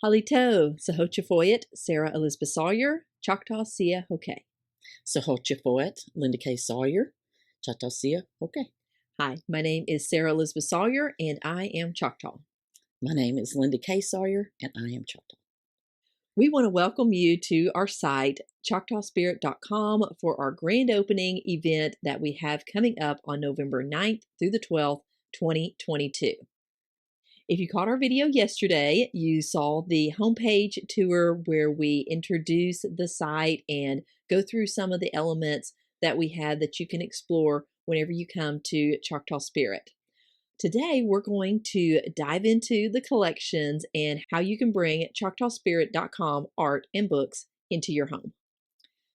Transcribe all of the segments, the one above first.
Halito, Sahochafoyet, Sarah Elisabeth Sawyer, Choctaw Sia Hoke. Sahochafoyet, Linda K. Sawyer, Choctaw Sia Hoke. Hi, my name is Sarah Elisabeth Sawyer, and I am Choctaw. My name is Linda K. Sawyer, and I am Choctaw. We want to welcome you to our site, Pt.2, for our grand opening event that we have coming up on November 9th through the 12th, 2022. If you caught our video yesterday, you saw the homepage tour where we introduce the site and go through some of the elements that we have that you can explore whenever you come to Choctaw Spirit. Today, we're going to dive into the collections and how you can bring ChoctawSpirit.com art and books into your home.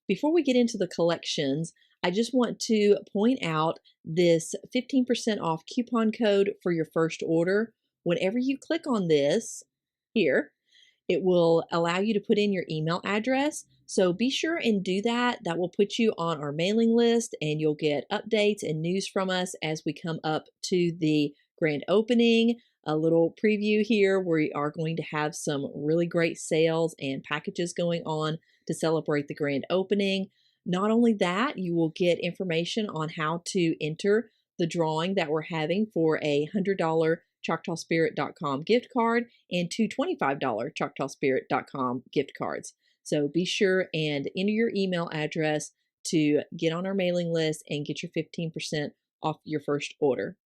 Before we get into the collections, I just want to point out this 15% off coupon code for your first order. Whenever you click on this here, it will allow you to put in your email address. So be sure and do that. That will put you on our mailing list and you'll get updates and news from us as we come up to the grand opening. A little preview here. We are going to have some really great sales and packages going on to celebrate the grand opening. Not only that, you will get information on how to enter the drawing that we're having for a $100 ChoctawSpirit.com gift card and two $25 ChoctawSpirit.com gift cards. So be sure and enter your email address to get on our mailing list and get your 15% off your first order.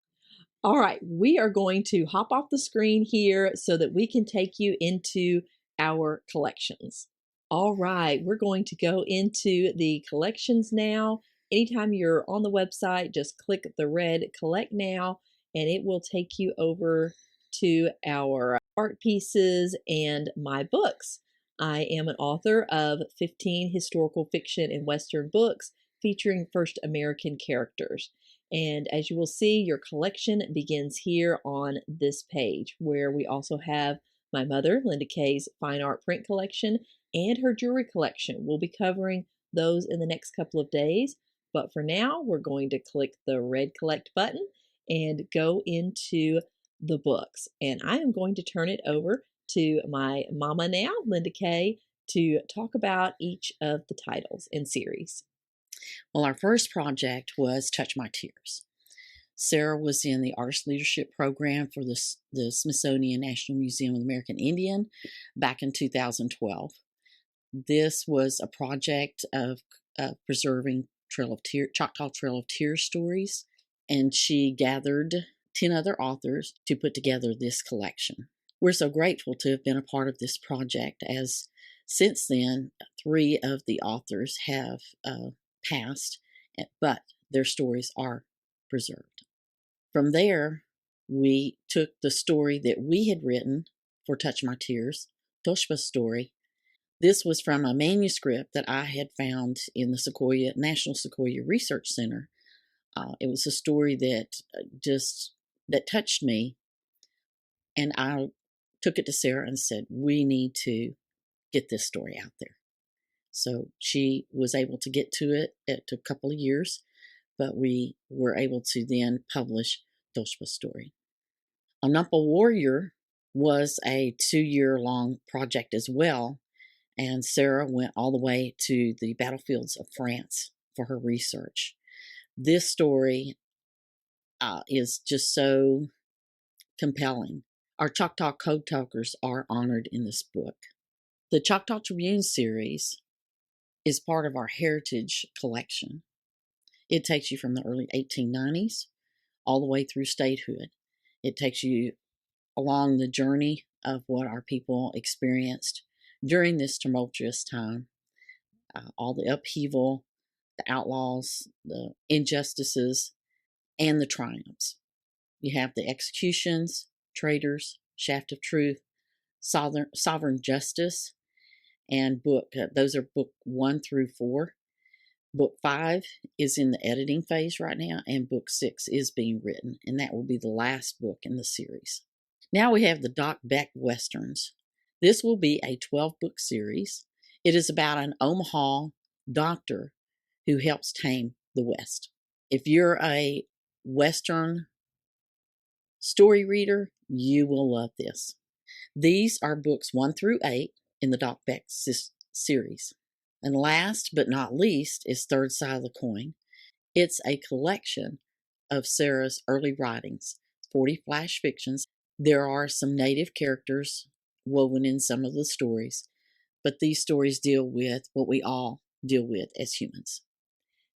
All right, we are going to hop off the screen here so that we can take you into our collections. All right, we're going to go into the collections now. Anytime you're on the website, just click the red Collect Now, and it will take you over to our art pieces and my books. I am an author of 15 historical fiction and Western books featuring first American characters. And as you will see, your collection begins here on this page, where we also have my mother, Linda K's fine art print collection and her jewelry collection. We'll be covering those in the next couple of days. But for now, we're going to click the red Collect button and go into the books. And I am going to turn it over to my mama now, Linda K, to talk about each of the titles and series. Well, our first project was Touch My Tears. Sarah was in the Artist Leadership Program for the Smithsonian National Museum of the American Indian back in 2012. This was a project of preserving Choctaw Trail of Tears stories, and she gathered 10 other authors to put together this collection. We're so grateful to have been a part of this project, as since then 3 of the authors have passed, but their stories are preserved. From there, we took the story that we had written for Touch My Tears, Toshpa's story. This was from a manuscript that I had found in the National Sequoia Research Center. It was a story that touched me, and I took it to Sarah and said, we need to get this story out there. So she was able to get to it. It took a couple of years, but we were able to then publish Toshpa's story. Anampa Warrior was a 2-year-long project as well, and Sarah went all the way to the battlefields of France for her research. This story is just so compelling. Our Choctaw Code Talkers are honored in this book. The Choctaw Tribune series is part of our Heritage collection. It takes you from the early 1890s all the way through statehood. It takes you along the journey of what our people experienced during this tumultuous time. All the upheaval, the outlaws, the injustices, and the triumphs. You have the executions, traitors, shaft of truth, sovereign justice, and those are book 1 through 4. Book 5 is in the editing phase right now, and book 6 is being written, and that will be the last book in the series. Now we have the Doc Beck Westerns. This will be a 12-book series. It is about an Omaha doctor who helps tame the West. If you're a Western story reader, you will love this. These are books 1 through 8 in the Doc Beck series. And last but not least is Third Side of the Coin. It's a collection of Sarah's early writings, 40 flash fictions. There are some native characters woven in some of the stories, but these stories deal with what we all deal with as humans.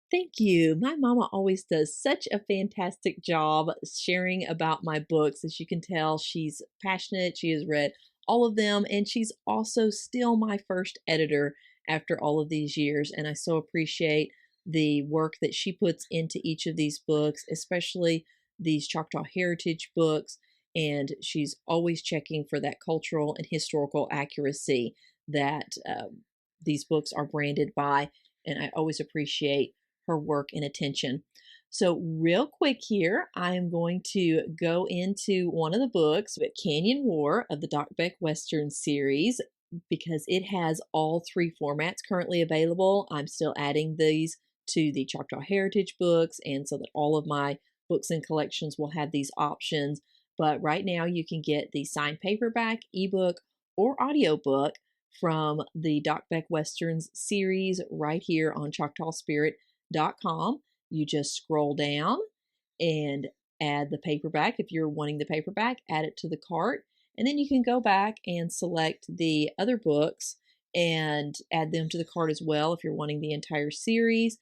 Thank you. My mama always does such a fantastic job sharing about my books. As you can tell, she's passionate. She has read all of them, and she's also still my first editor after all of these years. And I so appreciate the work that she puts into each of these books, especially these Choctaw Heritage books. And she's always checking for that cultural and historical accuracy that these books are branded by. And I always appreciate her work and attention. So real quick here, I am going to go into one of the books, Canyon War of the Doc Beck Western series, because it has all 3 formats currently available. I'm still adding these to the Choctaw Heritage books, and so that all of my books and collections will have these options. But right now you can get the signed paperback, ebook, or audiobook from the Doc Beck Westerns series right here on ChoctawSpirit.com. You just scroll down and add the paperback. If you're wanting the paperback, add it to the cart, and then you can go back and select the other books and add them to the cart as well if you're wanting the entire series.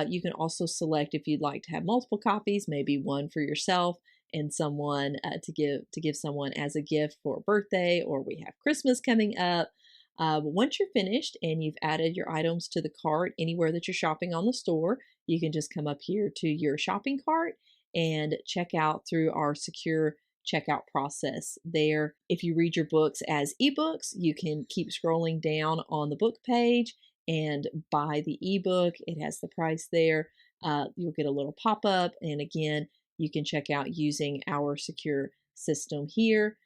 You can also select if you'd like to have multiple copies, maybe one for yourself and someone to give someone as a gift for a birthday, or we have Christmas coming up. But once you're finished and you've added your items to the cart anywhere that you're shopping on the store, you can just come up here to your shopping cart and check out through our secure checkout process there. If you read your books as ebooks, you can keep scrolling down on the book page and buy the ebook. It has the price there. You'll get a little pop-up, and again, you can check out using our secure system here.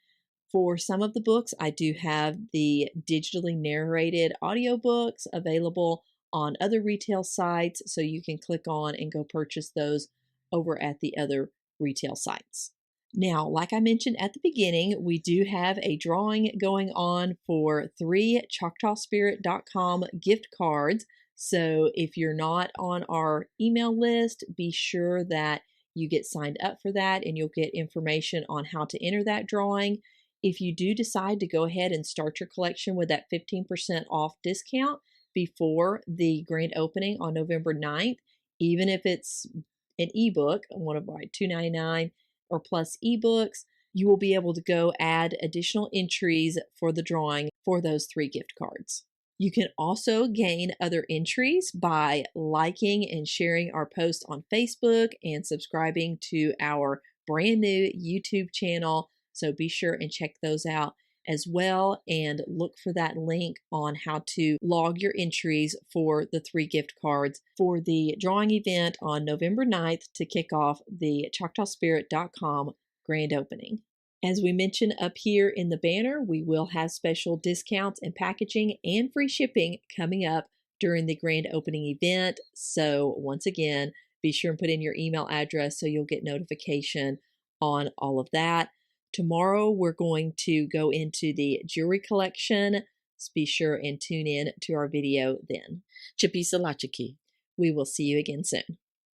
For some of the books, I do have the digitally narrated audiobooks available on other retail sites, so you can click on and go purchase those over at the other retail sites. Now, like I mentioned at the beginning, we do have a drawing going on for 3 ChoctawSpirit.com gift cards. So if you're not on our email list, be sure that you get signed up for that, and you'll get information on how to enter that drawing. If you do decide to go ahead and start your collection with that 15% off discount before the grand opening on November 9th, even if it's an ebook, one of my $2.99 or plus ebooks, you will be able to go add additional entries for the drawing for those 3 gift cards. You can also gain other entries by liking and sharing our post on Facebook and subscribing to our brand new YouTube channel. So be sure and check those out as well, and look for that link on how to log your entries for the 3 gift cards for the drawing event on November 9th to kick off the ChoctawSpirit.com grand opening. As we mentioned up here in the banner, we will have special discounts and packaging and free shipping coming up during the grand opening event. So once again, be sure and put in your email address so you'll get notification on all of that. Tomorrow, we're going to go into the jewelry collection. So be sure and tune in to our video then. Chipi Salachiki. We will see you again soon.